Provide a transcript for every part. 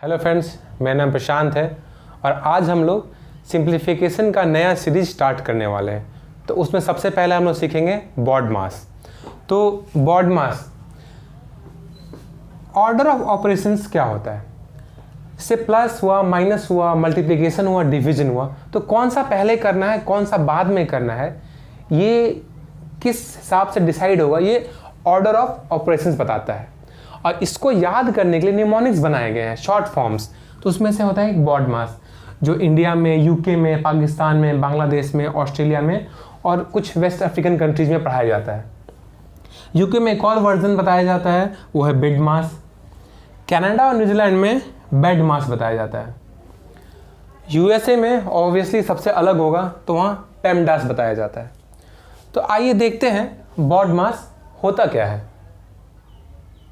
Hello friends, मेरा नाम प्रशांत है और आज हम लोग सिंप्लीफिकेशन का नया सीरीज स्टार्ट करने वाले हैं। तो उसमें सबसे पहले हम लोग सीखेंगे BODMAS। तो BODMAS ऑर्डर ऑफ ऑपरेशंस क्या होता है। इससे प्लस हुआ, माइनस हुआ, मल्टीप्लिकेशन हुआ, डिवीजन हुआ, तो कौन सा पहले करना है कौन सा बाद में करना है, ये किस हिसाब से डिसाइड होगा, ये ऑर्डर ऑफ ऑपरेशंस बताता है। और इसको याद करने के लिए निमोनिक्स बनाए गए हैं, शॉर्ट फॉर्म्स। तो उसमें से होता है एक BODMAS, जो इंडिया में, यूके में, पाकिस्तान में, बांग्लादेश में, ऑस्ट्रेलिया में और कुछ वेस्ट अफ्रीकन कंट्रीज में पढ़ाया जाता है। यूके में एक और वर्जन बताया जाता है, वो है BIDMAS। कनाडा और न्यूजीलैंड में BEDMAS बताया जाता है। यूएसए में ऑब्वियसली सबसे अलग होगा, तो वहाँ PEMDAS बताया जाता है। तो आइए देखते हैं BODMAS होता क्या है।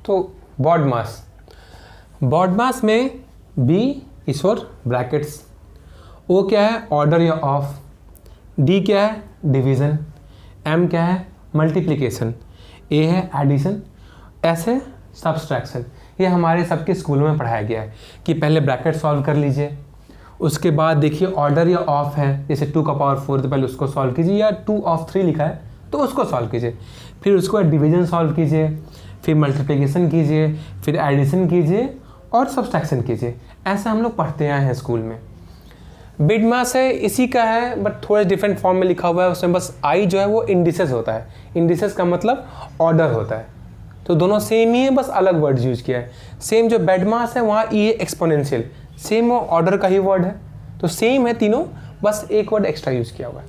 तो BODMAS में B is for brackets, O क्या है, ऑर्डर या ऑफ, D क्या है, डिवीज़न, M क्या है, मल्टीप्लिकेशन, A है एडिशन, S है सब्सट्रैक्शन। ये हमारे सबके स्कूलों में पढ़ाया गया है कि पहले ब्रैकेट सॉल्व कर लीजिए, उसके बाद देखिए ऑर्डर या ऑफ है, जैसे 2 का पावर 4 तो पहले उसको सॉल्व कीजिए, या 2 ऑफ 3 लिखा है तो उसको सॉल्व कीजिए, फिर उसको डिवीज़न सॉल्व कीजिए, फिर मल्टीप्लिकेशन कीजिए, फिर एडिशन कीजिए और सब्सट्रैक्शन कीजिए। ऐसा हम लोग पढ़ते आए हैं स्कूल में। BIDMAS है, इसी का है बट थोड़े डिफरेंट फॉर्म में लिखा हुआ है। उसमें बस I जो है वो इंडिसेस होता है। इंडिसेस का मतलब ऑर्डर होता है। तो दोनों सेम ही है, बस अलग वर्ड यूज किया है। सेम जो BEDMAS है वहाँ E है एक्सपोनेंशियल, सेम वो ऑर्डर का ही वर्ड है। तो सेम है तीनों, बस एक वर्ड एक्स्ट्रा यूज किया हुआ है।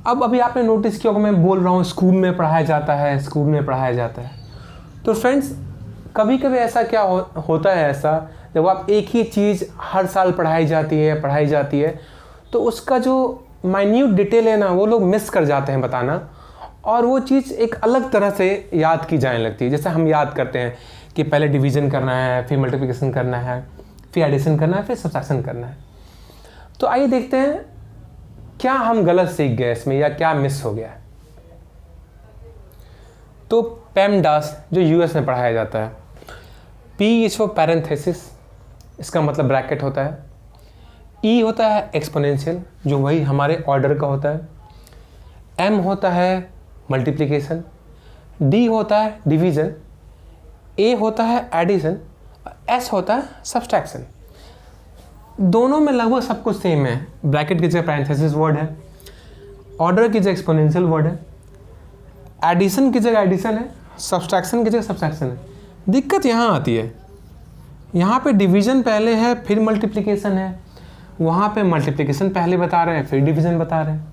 अब अभी आपने नोटिस किया होगा, मैं बोल रहा हूँ स्कूल में पढ़ाया जाता है, स्कूल में पढ़ाया जाता है। तो फ्रेंड्स, कभी कभी ऐसा क्या होता है, ऐसा जब आप एक ही चीज़ हर साल पढ़ाई जाती है तो उसका जो माइन्यूट डिटेल है ना, वो लोग मिस कर जाते हैं बताना, और वो चीज़ एक अलग तरह से याद की जाने लगती है। जैसे हम याद करते हैं कि पहले डिवीज़न करना है, फिर मल्टीप्लिकेशन करना है, फिर एडिशन करना है, फिर सब्ट्रैक्शन करना है। तो आइए देखते हैं क्या हम गलत सीख गए इसमें, या क्या मिस हो गया है। तो PEMDAS जो यूएस में पढ़ाया जाता है, P इज फॉर पैरेंथेसिस, इसका मतलब ब्रैकेट होता है। E होता है एक्सपोनेंशियल, जो वही हमारे ऑर्डर का होता है। M होता है मल्टीप्लिकेशन, D होता है डिवीज़न, A होता है एडिशन, S होता है सब्ट्रैक्शन। दोनों में लगभग सब कुछ सेम है। ब्रैकेट की जगह पैरेंथेसिस वर्ड है, ऑर्डर की जगह एक्सपोनेंशियल वर्ड है, एडिशन की जगह एडिशन है, सब्ट्रैक्शन की जगह सब्ट्रैक्शन है। दिक्कत यहाँ आती है, यहाँ पे डिवीज़न पहले है फिर मल्टीप्लिकेशन है, वहाँ पे मल्टीप्लिकेशन पहले बता रहे हैं फिर डिवीज़न बता रहे हैं।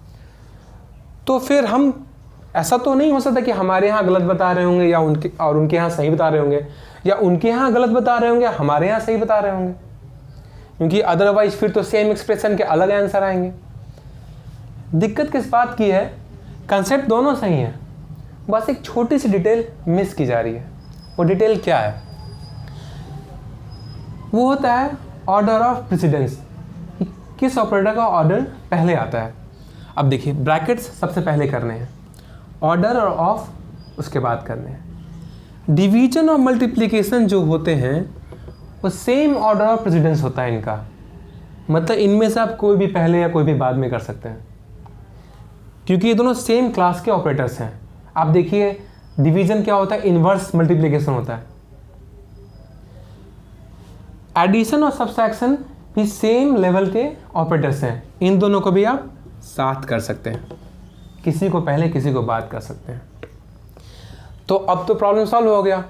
तो फिर हम, ऐसा तो नहीं हो सकता कि हमारे यहाँ गलत बता रहे होंगे या उनके यहाँ सही बता रहे होंगे, या उनके यहाँ गलत बता रहे होंगे हमारे यहाँ सही बता रहे होंगे, क्योंकि अदरवाइज फिर तो सेम एक्सप्रेशन के अलग आंसर आएंगे। दिक्कत किस बात की है, कंसेप्ट दोनों सही है, बस एक छोटी सी डिटेल मिस की जा रही है। वो डिटेल क्या है, वो होता है ऑर्डर ऑफ प्रेसिडेंस, किस ऑपरेटर का ऑर्डर पहले आता है। अब देखिए, ब्रैकेट्स सबसे पहले करने हैं, ऑर्डर और ऑफ उसके बाद करने हैं। डिवीजन और मल्टीप्लिकेशन जो होते हैं वो सेम ऑर्डर ऑफ प्रेसिडेंस होता है इनका, मतलब इनमें से आप कोई भी पहले या कोई भी बाद में कर सकते हैं, क्योंकि ये दोनों सेम क्लास के ऑपरेटर्स हैं। आप देखिए, डिवीजन क्या होता है, इनवर्स मल्टीप्लिकेशन होता है। एडिशन और सब्ट्रैक्शन भी सेम लेवल के ऑपरेटर्स हैं, इन दोनों को भी आप साथ कर सकते हैं, किसी को पहले किसी को बाद कर सकते हैं। तो अब तो प्रॉब्लम सॉल्व हो गया।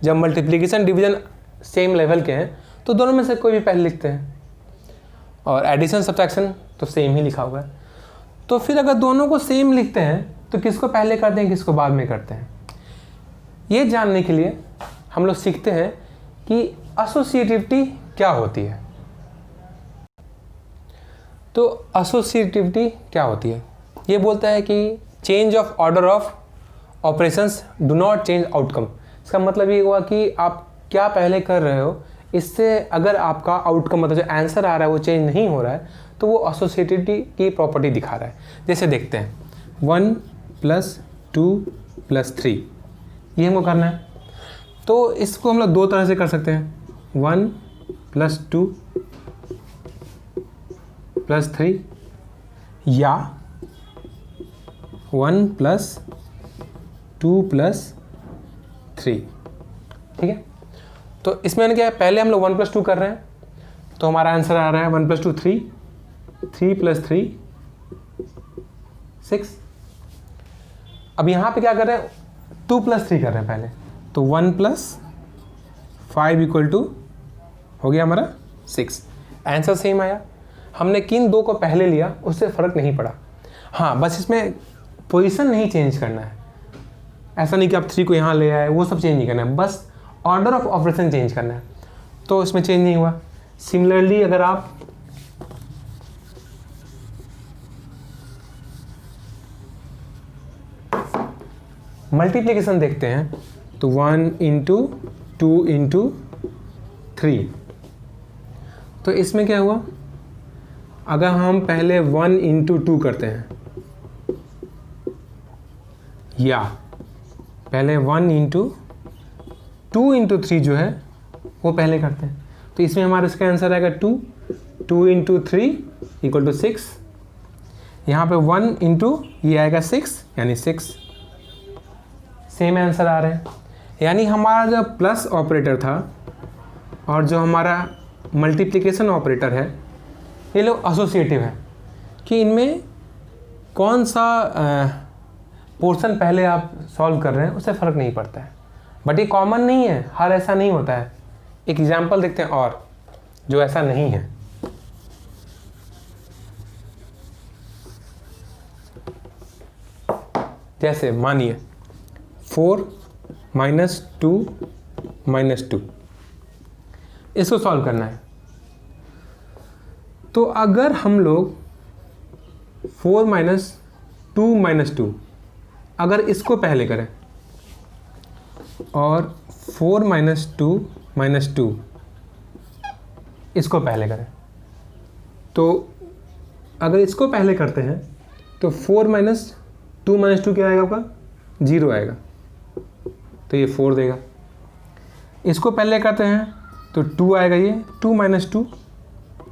जब मल्टीप्लिकेशन डिवीजन सेम लेवल के हैं तो दोनों में से कोई भी पहले लिखते हैं, और एडिशन सब्ट्रैक्शन तो सेम ही लिखा हुआ है। तो फिर अगर दोनों को सेम लिखते हैं तो किसको पहले करते हैं किसको बाद में करते हैं, ये जानने के लिए हम लोग सीखते हैं कि एसोसिएटिविटी क्या होती है। तो एसोसिएटिविटी क्या होती है, ये बोलता है कि change of order of operations do not change outcome. इसका मतलब ये हुआ कि आप क्या पहले कर रहे हो, इससे अगर आपका आउटकम, मतलब जो आंसर आ रहा है वो चेंज नहीं हो रहा है, तो वो एसोसिएटिविटी की प्रॉपर्टी दिखा रहा है। जैसे देखते हैं, 1 + 2 + 3, ये हमको करना है। तो इसको हम लोग दो तरह से कर सकते हैं, 1 +2 +3 या 1 + 2 + 3। ठीक है, तो इसमें क्या है, पहले हम लोग 1 + 2 कर रहे हैं, तो हमारा आंसर आ रहा है 1 + 2 3, 3 + 3 6। अब यहाँ पे क्या कर रहे हैं, 2 + 3 कर रहे हैं पहले, तो 1 + 5 = हो गया हमारा 6। आंसर सेम आया। हमने किन दो को पहले लिया उससे फ़र्क नहीं पड़ा। हाँ, बस इसमें पोजीशन नहीं चेंज करना है। ऐसा नहीं कि आप 3 को यहाँ ले आए, वो सब चेंज नहीं करना है, बस ऑर्डर ऑफ ऑपरेशन चेंज करना है, तो इसमें चेंज नहीं हुआ। सिमिलरली अगर आप मल्टीप्लिकेशन देखते हैं तो 1 × 2 × 3, तो इसमें क्या हुआ, अगर हम पहले 1 × 2 करते हैं या पहले 1 × 2 × 3 जो है वो पहले करते हैं, तो इसमें हमारा इसका आंसर आएगा 2 × 3 = 6। यहाँ पे 1 × ये आएगा 6 यानी 6। सेम आंसर आ रहे हैं। यानी हमारा जो प्लस ऑपरेटर था और जो हमारा मल्टीप्लिकेशन ऑपरेटर है, ये लोग एसोसिएटिव है कि इनमें कौन सा पोर्शन पहले आप सॉल्व कर रहे हैं उससे फ़र्क नहीं पड़ता है। बट ये कॉमन नहीं है, हर ऐसा नहीं होता है। एक एग्जांपल देखते हैं और जो ऐसा नहीं है। जैसे मानिए 4 - 2 - 2, इसको सॉल्व करना है। तो अगर हम लोग 4 - 2 - 2 अगर इसको पहले करें और 4 - 2 - 2 इसको पहले करें, तो अगर इसको पहले करते हैं तो 4 - 2 - 2 क्या आएगा आपका, 0 आएगा, तो ये 4 देगा। इसको पहले करते हैं तो 2 आएगा, ये 2 - 2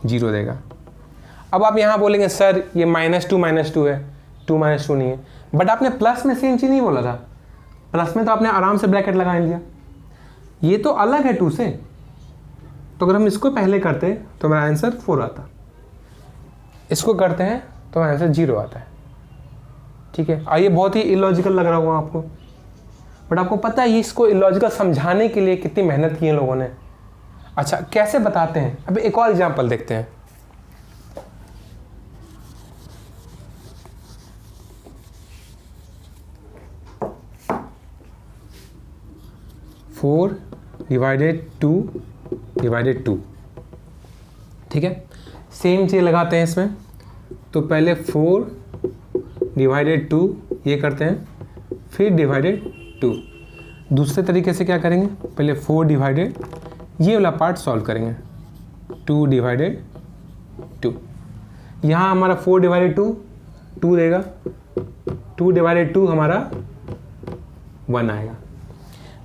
0 देगा। अब आप यहाँ बोलेंगे सर ये -2 - 2 है, 2 - 2 नहीं है, बट आपने प्लस में सेम चीज़ नहीं बोला था। प्लस में तो आपने आराम से ब्रैकेट लगा लिया, ये तो अलग है 2 से। तो अगर हम इसको पहले करते तो मेरा आंसर 4 आता, इसको करते हैं तो मेरा आंसर 0 आता है। ठीक है, और ये बहुत ही इलॉजिकल लग रहा होगा आपको, बट आपको पता है इसको इलॉजिकल समझाने के लिए कितनी मेहनत की है लोगों ने। अच्छा, कैसे बताते हैं, अभी एक और एग्जांपल देखते हैं। फोर /2 / 2, ठीक है, सेम चीज़ लगाते हैं इसमें। तो पहले 4 / 2 ये करते हैं, फिर /2। दूसरे तरीके से क्या करेंगे, पहले 4 डिवाइडेड ये वाला पार्ट सॉल्व करेंगे, 2 / 2। यहाँ हमारा 4 / 2 2 देगा, 2 / 2 हमारा 1 आएगा।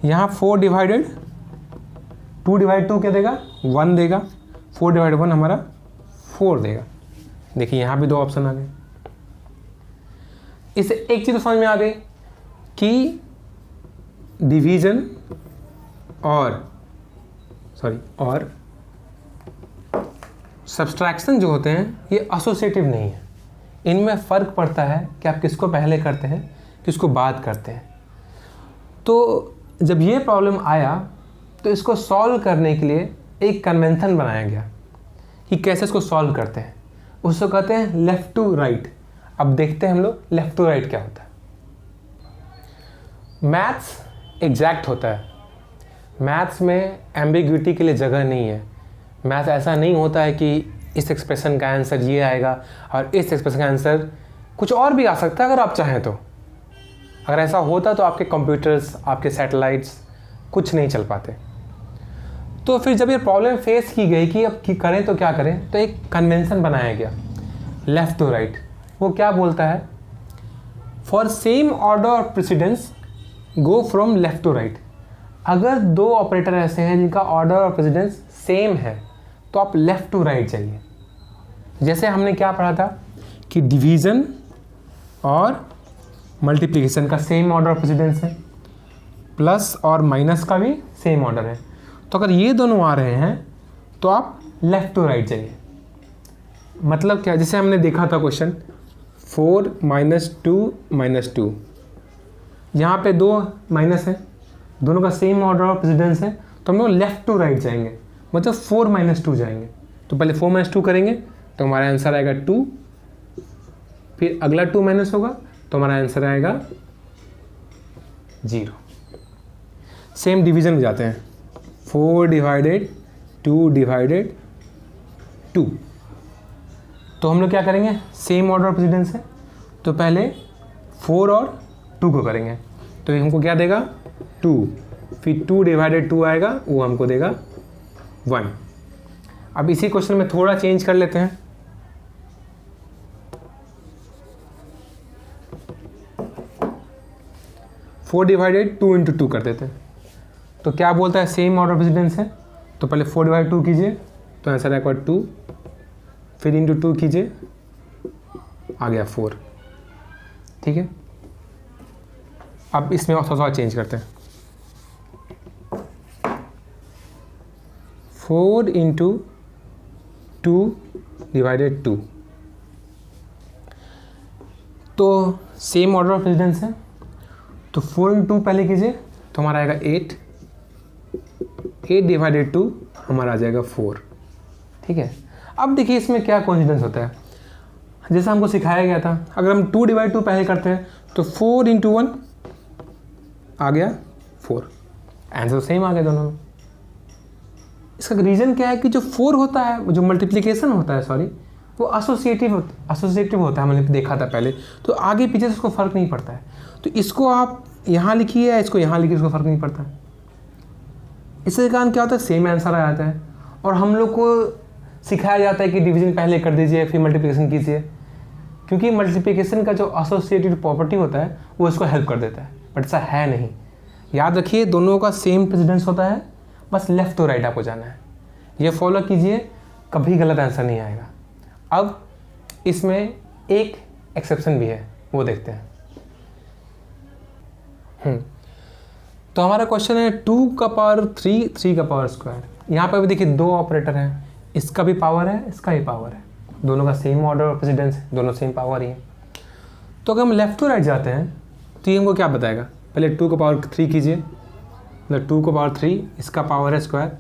यहाँ 4 / 2 / 2 क्या देगा, 1 देगा, 4 / 1 हमारा 4 देगा। देखिए यहाँ भी 2 ऑप्शन आ गए। इससे एक चीज़ तो समझ में आ गई कि डिवीजन और सब्सट्रैक्शन जो होते हैं ये एसोसिएटिव नहीं है। इनमें फ़र्क पड़ता है कि आप किसको पहले करते हैं, किसको बाद करते हैं। तो जब ये प्रॉब्लम आया तो इसको सॉल्व करने के लिए एक कन्वेंशन बनाया गया कि कैसे इसको सॉल्व करते हैं। उसको कहते हैं लेफ़्ट टू राइट। अब देखते हैं हम लोग लेफ़्ट टू राइट क्या होता है। मैथ्स एग्जैक्ट होता है, मैथ्स में एम्बिग्विटी के लिए जगह नहीं है। मैथ्स ऐसा नहीं होता है कि इस एक्सप्रेशन का आंसर ये आएगा और इस एक्सप्रेशन का आंसर कुछ और भी आ सकता है अगर आप चाहें तो। अगर ऐसा होता तो आपके कंप्यूटर्स, आपके सैटेलाइट्स कुछ नहीं चल पाते। तो फिर जब ये प्रॉब्लम फेस की गई कि अब करें तो क्या करें, तो एक कन्वेंशन बनाया गया लेफ़्ट टू राइट। वो क्या बोलता है, for same order of precedence go from left to right. अगर 2 ऑपरेटर ऐसे हैं जिनका ऑर्डर ऑफ प्रेसिडेंस सेम है, तो आप लेफ़्ट टू राइट जाइए। जैसे हमने क्या पढ़ा था कि डिवीज़न और मल्टीप्लिकेशन का सेम ऑर्डर ऑफ प्रेसिडेंस है, प्लस और माइनस का भी सेम ऑर्डर है। तो अगर ये दोनों आ रहे हैं तो आप लेफ़्ट टू राइट जाइए। मतलब क्या, जैसे हमने देखा था क्वेश्चन 4 - 2 - 2, यहाँ पे दो माइनस है, दोनों का सेम ऑर्डर ऑफ प्रेसिडेंस है, तो हम लोग लेफ़्ट टू राइट जाएंगे, मतलब 4 - 2 जाएंगे। तो पहले 4 - 2 करेंगे तो हमारा आंसर आएगा 2, फिर अगला 2 माइनस होगा तो हमारा आंसर आएगा 0। सेम डिवीज़न में जाते हैं, 4 / 2 / 2। तो हम लोग क्या करेंगे, सेम ऑर्डर ऑफ प्रेसिडेंस है, तो पहले 4 और 2 को करेंगे, तो ये हमको क्या देगा 2, फिर 2 / 2 आएगा, वो हमको देगा 1। अब इसी क्वेश्चन में थोड़ा चेंज कर लेते हैं। फोर डिवाइडेड 2 × 2 कर देते हैं, तो क्या बोलता है सेम ऑर्डर प्रेसिडेंस है, तो पहले 4 / 2 कीजिए तो आंसर आएगा 2, फिर × 2 कीजिए आ गया 4। ठीक है, अब इसमें और थोड़ा चेंज करते हैं। 4 × 2 / 2, तो सेम ऑर्डर ऑफ प्रेसिडेंस है, तो 4 × 2 पहले कीजिए तो हमारा आएगा 8 / 2 हमारा आ जाएगा 4। ठीक है, अब देखिए इसमें क्या कोइंसिडेंस होता है, जैसा हमको सिखाया गया था, अगर हम 2 / 2 पहले करते हैं तो 4 × 1 आ गया 4, आंसर सेम आ गया दोनों में। इसका रीज़न क्या है कि जो 4 होता है, जो मल्टीप्लिकेशन होता है, सॉरी, वो एसोसिएटिव होता है, हमने देखा था पहले, तो आगे पीछे से उसको फ़र्क नहीं पड़ता है। तो इसको आप यहाँ लिखिए या इसको यहाँ लिखिए, उसको फ़र्क नहीं पड़ता है। इसके कारण क्या होता है, सेम आंसर आ जाता है। और हम लोग को सिखाया जाता है कि डिवीज़न पहले कर दीजिए फिर मल्टीप्लिकेशन कीजिए, क्योंकि मल्टीप्लिकेशन का जो एसोसिएटिव प्रॉपर्टी होता है वो इसको हेल्प कर देता है, बट ऐसा है नहीं। याद रखिए दोनों का सेम प्रेसिडेंस होता है, बस लेफ़्ट टू राइट आपको जाना है, ये फॉलो कीजिए, कभी गलत आंसर नहीं आएगा। अब इसमें एक एक्सेप्शन भी है, वो देखते हैं। तो हमारा क्वेश्चन है 2⁻³ 3² यहाँ पर भी देखिए दो ऑपरेटर हैं, इसका भी पावर है, इसका भी पावर है, दोनों का सेम ऑर्डर ऑफ प्रेसिडेंस है, दोनों सेम पावर ही है। तो अगर हम लेफ़्ट टू राइट जाते हैं तो ये हमको क्या बताएगा, पहले 2⁻³ कीजिए, मतलब 2⁻³ इसका पावर है स्क्वायर,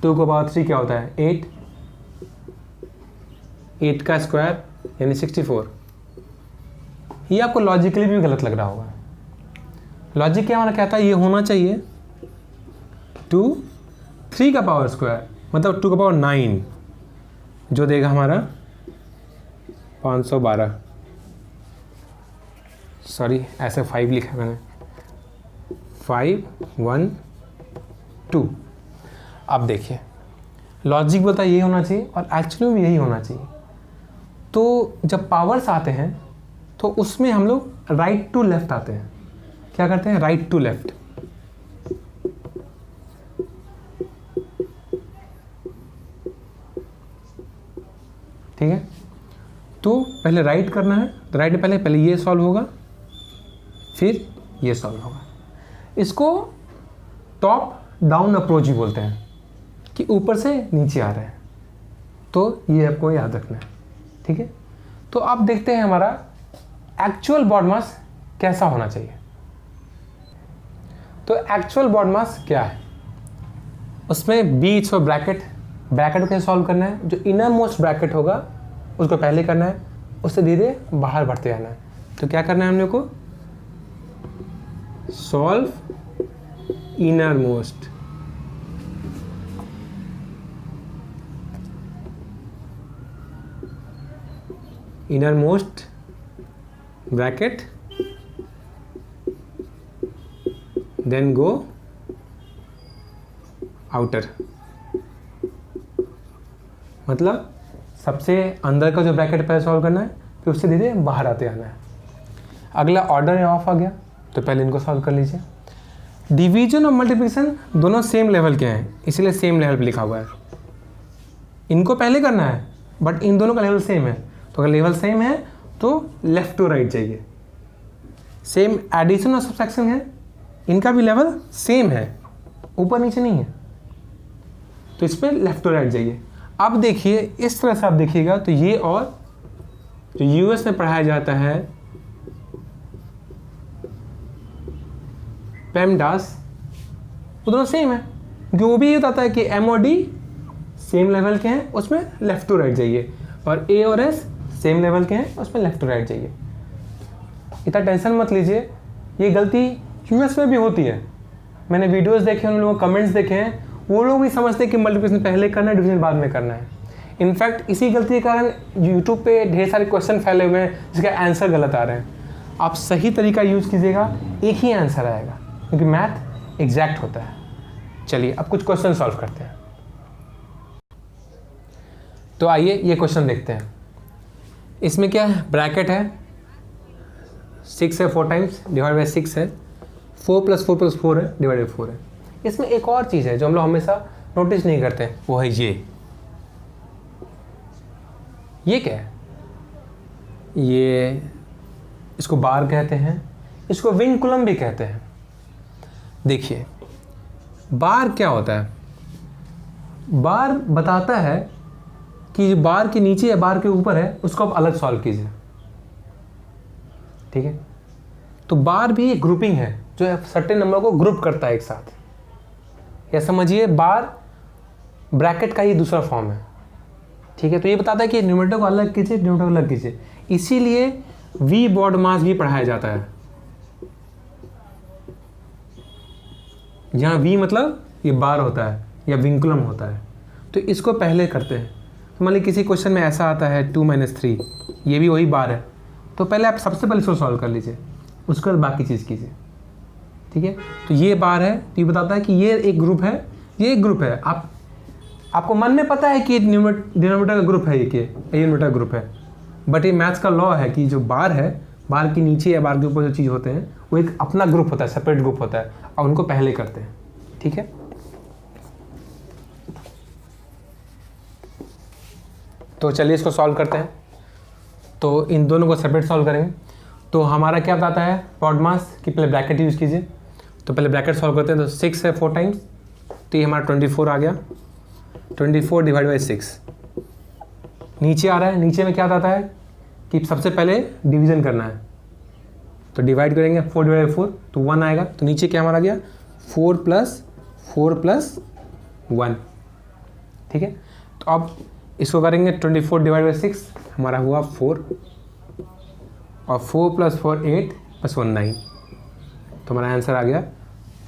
2⁻³ क्या होता है 8, 8 का स्क्वायर यानी 64। ये आपको लॉजिकली भी गलत लग रहा होगा। लॉजिक क्या हमारा कहता है, ये होना चाहिए 3 का पावर स्क्वायर, मतलब 2⁹, जो देगा हमारा 512। सॉरी ऐसे 5 लिखा है मैंने, 5 1 2। अब देखिए लॉजिक बोलता है ये होना चाहिए और एक्चुअली में यही होना चाहिए। तो जब पावर्स आते हैं तो उसमें हम लोग राइट टू लेफ्ट आते हैं, क्या करते हैं, राइट टू लेफ्ट। ठीक है, तो पहले राइट करना है, तो राइट में पहले ये सॉल्व होगा, फिर ये सॉल्व होगा। इसको टॉप डाउन अप्रोच भी बोलते हैं, कि ऊपर से नीचे आ रहे हैं, तो ये आपको याद रखना है। ठीक है, तो अब देखते हैं हमारा एक्चुअल बॉड मास कैसा होना चाहिए। तो एक्चुअल बॉड मास क्या है, उसमें बीच और ब्रैकेट को कैसे सॉल्व करना है, जो इनर मोस्ट ब्रैकेट होगा उसको पहले करना है, उससे धीरे बाहर बढ़ते जाना है। तो क्या करना है हम लोग को, solve innermost, innermost bracket, then go outer, मतलब सबसे अंदर का जो ब्रैकेट पहले सॉल्व करना है, फिर उससे धीरे बाहर आते आना है। अगला ऑर्डर या ऑफ आ गया, तो पहले इनको सॉल्व कर लीजिए। डिवीजन और मल्टीप्लिकेशन दोनों सेम लेवल के हैं, इसलिए सेम लेवल पे लिखा हुआ है। इनको पहले करना है, बट इन दोनों का लेवल सेम है। तो अगर लेवल सेम है तो लेफ्ट टू राइट जाइए। सेम एडिशन और सब्सट्रैक्शन है, इनका भी लेवल सेम है, ऊपर नीचे नहीं है, तो इस पर लेफ्ट टू राइट जाइए। अब देखिए इस तरह से आप देखिएगा तो ये और जो यूएस में पढ़ाया जाता है पेमडास, वो दोनों सेम है, क्योंकि वो भी ये बताता है कि एम और डी सेम लेवल के हैं, उसमें लेफ्ट टू राइट जाइए, और ए और एस सेम लेवल के हैं, उसमें लेफ्ट टू राइट जाइए। इतना टेंशन मत लीजिए, ये गलती यूएस में भी होती है। मैंने वीडियोस देखे, उन लोगों कमेंट्स देखे हैं, वो लोग भी समझते हैं कि मल्टीप्लिकेशन पहले करना है, डिवीजन बाद में करना है। इनफैक्ट इसी गलती के कारण यूट्यूब पे ढेर सारे क्वेश्चन फैले हुए हैं जिसका आंसर गलत आ रहे हैं। आप सही तरीका यूज़ कीजिएगा, एक ही आंसर आएगा, क्योंकि मैथ एग्जैक्ट होता है। चलिए अब कुछ क्वेश्चन सॉल्व करते हैं। तो आइए ये क्वेश्चन देखते हैं। इसमें क्या है, ब्रैकेट है, 6 है 4 टाइम्स, डिवाइड बाई 6 है, 4 + 4 + 4 है, डिवाइड बाई 4 है। इसमें एक और चीज़ है जो हम लोग हमेशा नोटिस नहीं करते, वो है ये क्या है, ये इसको बार कहते हैं, इसको विंकुलम भी कहते हैं। देखिए बार क्या होता है, बार बताता है कि जो बार के नीचे या बार के ऊपर है उसको आप अलग सॉल्व कीजिए, ठीक है। तो बार भी एक ग्रुपिंग है जो सर्टेन नंबर को ग्रुप करता है एक साथ, या समझिए बार ब्रैकेट का ही दूसरा फॉर्म है, ठीक है। तो ये बताता है कि न्यूमरेटर को अलग कीजिए, डिनोमिनेटर को अलग कीजिए, इसीलिए वी BODMAS भी पढ़ाया जाता है। यहाँ वी मतलब ये बार होता है या विंकुलम होता है, तो इसको पहले करते हैं। तो मान लीजिए किसी क्वेश्चन में ऐसा आता है 2 - 3, ये भी वही बार है, तो पहले आप सबसे पहले इसको सॉल्व कर लीजिए, उसके बाद बाकी चीज़ कीजिए, ठीक है। तो ये बार है, तो ये बताता है कि ये एक ग्रुप है, ये एक ग्रुप है। आपको मन में पता है कि डिनोमिनेटर का ग्रुप है, ये न्यूमरेटर का ग्रुप है, बट ये मैथ्स का लॉ है कि जो बार है, बार के नीचे या बार के ऊपर जो चीज़ होते हैं वो एक अपना ग्रुप होता है, सेपरेट ग्रुप होता है, और उनको पहले करते हैं, ठीक है। तो चलिए इसको सॉल्व करते हैं। तो इन दोनों को सेपरेट सॉल्व करेंगे। तो हमारा क्या बताता है BODMAS कि पहले ब्रैकेट यूज़ कीजिए। तो पहले ब्रैकेट सॉल्व करते हैं। तो 6 है 4 टाइम्स, तो ये हमारा 24 आ गया, 24 डिवाइड बाई 6। नीचे आ रहा है, नीचे में क्या बताता है कि सबसे पहले डिवीज़न करना है, तो डिवाइड करेंगे 4 डिवाइड बाई 4, तो 1 आएगा। तो नीचे क्या हमारा गया 4 + 4 + 1, ठीक है। तो अब इसको करेंगे 24 डिवाइड बाई 6, हमारा हुआ 4, और 4 + 4 8 + 1 9, तो हमारा आंसर आ गया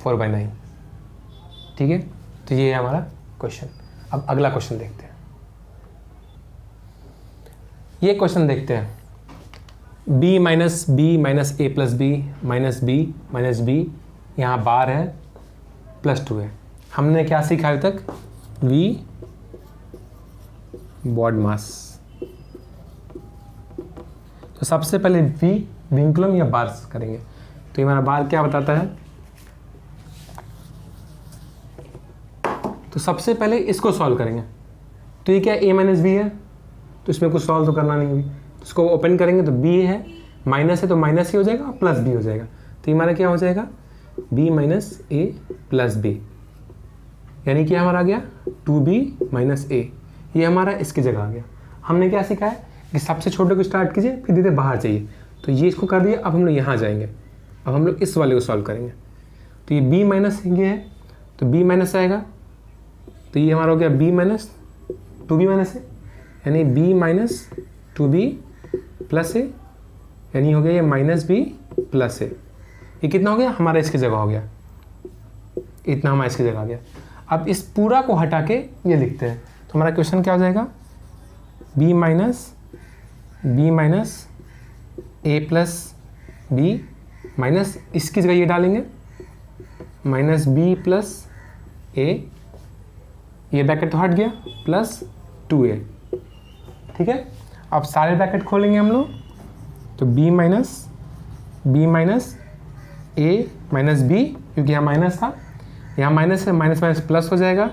4/9, ठीक है। तो ये है हमारा क्वेश्चन। अब अगला क्वेश्चन देखते हैं। ये क्वेश्चन देखते हैं, b - b - a + b - b यहाँ बार है, +2 है। हमने क्या सीखा अभी तक, v BODMAS। तो सबसे पहले v विंकुलम या बार्स करेंगे। तो ये हमारा बार क्या बताता है, तो सबसे पहले इसको सॉल्व करेंगे। तो ये क्या a - b है, तो इसमें कुछ सॉल्व तो करना नहीं होगी, तो इसको ओपन करेंगे तो b है, माइनस है तो माइनस ही हो जाएगा, प्लस b हो जाएगा। तो ये हमारा क्या हो जाएगा b - a + b, यानी कि हमारा आ गया 2b - a। ये हमारा इसकी जगह आ गया। हमने क्या सीखा है कि सबसे छोटे को स्टार्ट कीजिए, फिर धीरे बाहर जाइए। तो ये इसको कर दिया। अब हम लोग यहाँ जाएंगे, अब हम लोग इस वाले को सॉल्व करेंगे। तो ये b माइनस ये है, तो b माइनस आएगा, तो ये हमारा हो गया b - 2b - a, यानी b - 2b + a, यानी हो गया ये -b + a। ये कितना हो गया हमारा इसकी जगह हो गया, इतना हमारा इसकी जगह आ गया। अब इस पूरा को हटा के ये लिखते हैं। तो हमारा क्वेश्चन क्या हो जाएगा, b - a + b माइनस इसकी जगह ये डालेंगे -b + a, ये ब्रैकेट तो हट गया, +2a, ठीक है। अब सारे ब्रैकेट खोलेंगे हम लोग, तो b - a - b, क्योंकि यहाँ माइनस था, यहाँ माइनस है, माइनस माइनस प्लस हो जाएगा,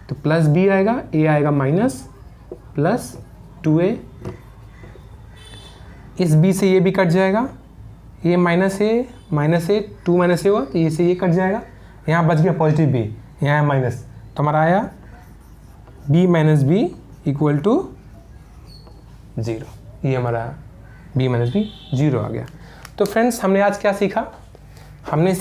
तो +b आएगा, a आएगा माइनस, प्लस 2a, इस b से ये भी कट जाएगा, ये माइनस ए 2 माइनस ए हुआ तो ये से ये कट जाएगा, यहाँ बच गया पॉजिटिव b, यहाँ है माइनस, तो हमारा आया b minus B equal to 0। ये हमारा b माइनस बी 0 आ गया। तो फ्रेंड्स हमने आज क्या सीखा? हमने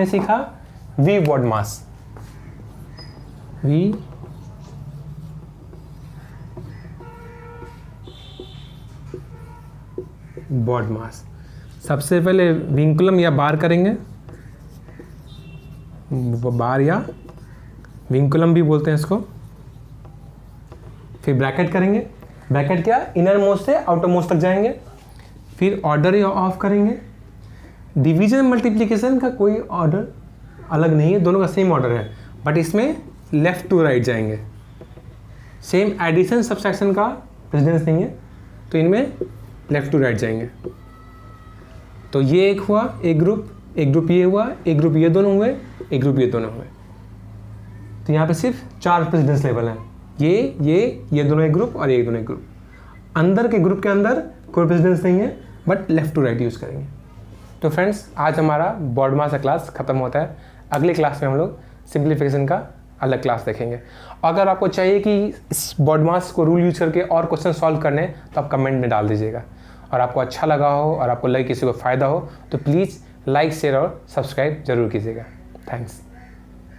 सीखा v बॉड मास, v बॉड मास। सबसे पहले विंकुलम या बार करेंगे, बार या विंकुलम भी बोलते हैं इसको। फिर ब्रैकेट करेंगे, ब्रैकेट क्या, इनर मोस्ट से आउटर मोस्ट तक जाएंगे। फिर ऑर्डर या ऑफ करेंगे। डिवीजन मल्टीप्लिकेशन का कोई ऑर्डर अलग नहीं है, दोनों का सेम ऑर्डर है, बट इसमें लेफ्ट टू राइट जाएंगे। सेम एडिशन सब्सट्रैक्शन का प्रेसिडेंस नहीं है, तो इनमें लेफ्ट टू राइट जाएंगे। तो ये एक हुआ, एक ग्रुप ये हुआ, एक ग्रुप ये दोनों हुए, एक ग्रुप ये दोनों हुए। तो यहाँ पे सिर्फ 4 प्रेसिडेंस लेवल हैं, ये दोनों एक ग्रुप और ये दोनों एक ग्रुप। अंदर के ग्रुप के अंदर कोई प्रेसिडेंस नहीं है, but left to right use करेंगे। तो फ्रेंड्स आज हमारा बॉड मास का क्लास ख़त्म होता है। अगले क्लास में हम लोग सिंप्लीफिकेशन का अलग क्लास देखेंगे। अगर आपको चाहिए कि इस बॉड मास को रूल यूज करके और क्वेश्चन सॉल्व करने, तो आप कमेंट में डाल दीजिएगा। और आपको अच्छा लगा हो और आपको लगे किसी को फ़ायदा हो तो प्लीज़ लाइक, शेयर और सब्सक्राइब ज़रूर कीजिएगा। थैंक्स।